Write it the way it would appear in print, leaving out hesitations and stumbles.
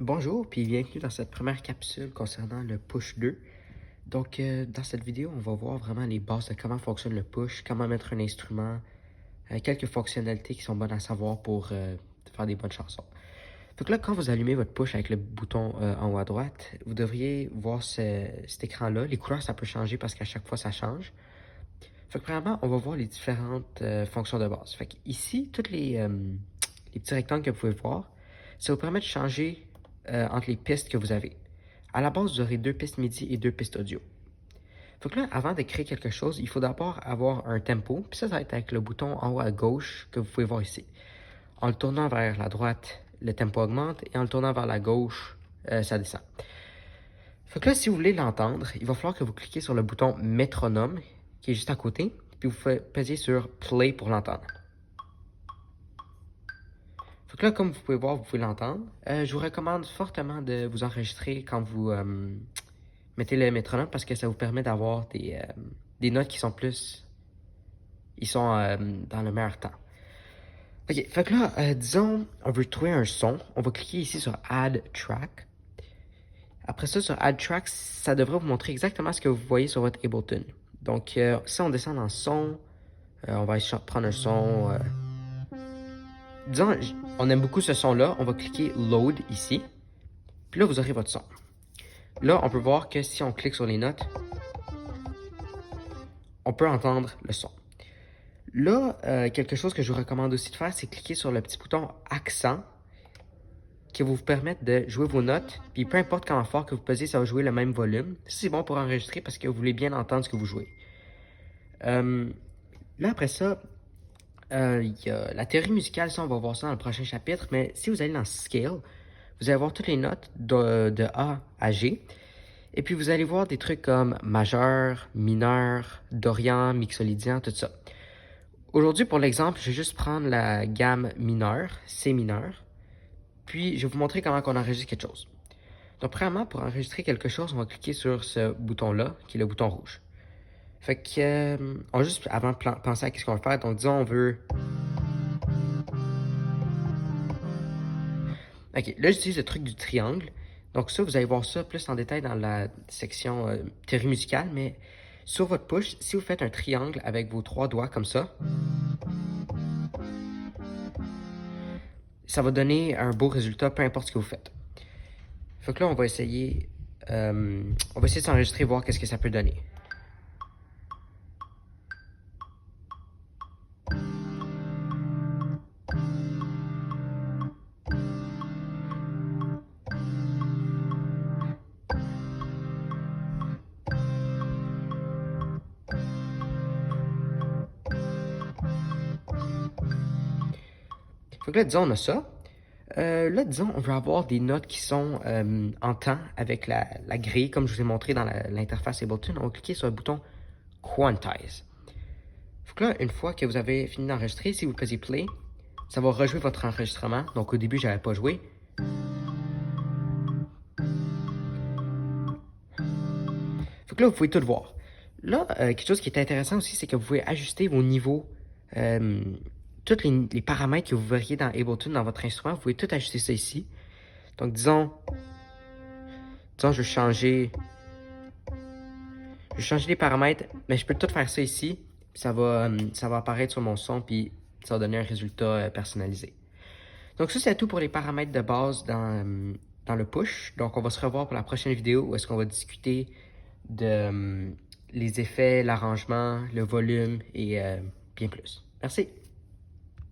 Bonjour, puis bienvenue dans cette première capsule concernant le push 2. Donc, dans cette vidéo, on va voir vraiment les bases de comment fonctionne le push, comment mettre un instrument, quelques fonctionnalités qui sont bonnes à savoir pour faire des bonnes chansons. Donc là, quand vous allumez votre push avec le bouton en haut à droite, vous devriez voir cet écran-là. Les couleurs, ça peut changer parce qu'à chaque fois, ça change. Fait que premièrement, on va voir les différentes fonctions de base. Fait que ici, tous les petits rectangles que vous pouvez voir, ça vous permet de changer entre les pistes que vous avez. À la base, vous aurez deux pistes MIDI et deux pistes audio. Fait que là, avant de créer quelque chose, il faut d'abord avoir un tempo. Puis ça va être avec le bouton en haut à gauche que vous pouvez voir ici. En le tournant vers la droite, le tempo augmente et en le tournant vers la gauche, ça descend. Fait que là, si vous voulez l'entendre, il va falloir que vous cliquez sur le bouton métronome qui est juste à côté, puis vous pesez sur play pour l'entendre. Fait que là, comme vous pouvez voir, vous pouvez l'entendre. Je vous recommande fortement de vous enregistrer quand vous mettez le métronome parce que ça vous permet d'avoir des notes qui sont plus... Ils sont dans le meilleur temps. Ok, fait que là, disons, on veut trouver un son. On va cliquer ici sur Add Track. Après ça, sur Add Track, ça devrait vous montrer exactement ce que vous voyez sur votre Ableton. Donc, si on descend dans son, on va prendre un son... disons, on aime beaucoup ce son-là. On va cliquer Load ici. Puis là, vous aurez votre son. Là, on peut voir que si on clique sur les notes, on peut entendre le son. Là, quelque chose que je vous recommande aussi de faire, c'est cliquer sur le petit bouton accent qui va vous permettre de jouer vos notes. Puis peu importe comment fort que vous pesez, ça va jouer le même volume. C'est bon pour enregistrer parce que vous voulez bien entendre ce que vous jouez. Là, après ça, il y a la théorie musicale, ça on va voir ça dans le prochain chapitre, mais si vous allez dans Scale, vous allez voir toutes les notes de A à G. Et puis vous allez voir des trucs comme majeur, mineur, dorian, mixolydian, tout ça. Aujourd'hui, pour l'exemple, je vais juste prendre la gamme mineure, C mineur. Puis je vais vous montrer comment on enregistre quelque chose. Donc premièrement, pour enregistrer quelque chose, on va cliquer sur ce bouton-là, qui est le bouton rouge. Fait que, on va juste avant penser à ce qu'on va faire. Donc disons, on veut... Ok, là j'utilise le truc du triangle. Donc ça, vous allez voir ça plus en détail dans la section théorie musicale, mais sur votre push, si vous faites un triangle avec vos trois doigts comme ça va donner un beau résultat, peu importe ce que vous faites. Fait que là, on va essayer de s'enregistrer, voir qu'est-ce que ça peut donner. Fait que là, disons, on a ça. Là, disons, on veut avoir des notes qui sont en temps avec la grille, comme je vous ai montré dans l'interface Ableton. On va cliquer sur le bouton Quantize. Fait que là, une fois que vous avez fini d'enregistrer, si vous pesez Play, ça va rejouer votre enregistrement. Donc au début, je n'avais pas joué. Fait que là, vous pouvez tout voir. Là, quelque chose qui est intéressant aussi, c'est que vous pouvez ajuster vos niveaux. Tous les paramètres que vous verriez dans Ableton, dans votre instrument, vous pouvez tout ajuster ça ici. Donc, disons, je vais changer les paramètres, mais je peux tout faire ça ici. Ça va apparaître sur mon son, puis ça va donner un résultat personnalisé. Donc ça, c'est tout pour les paramètres de base dans le push. Donc, on va se revoir pour la prochaine vidéo où est-ce qu'on va discuter de les effets, l'arrangement, le volume et bien plus. Merci.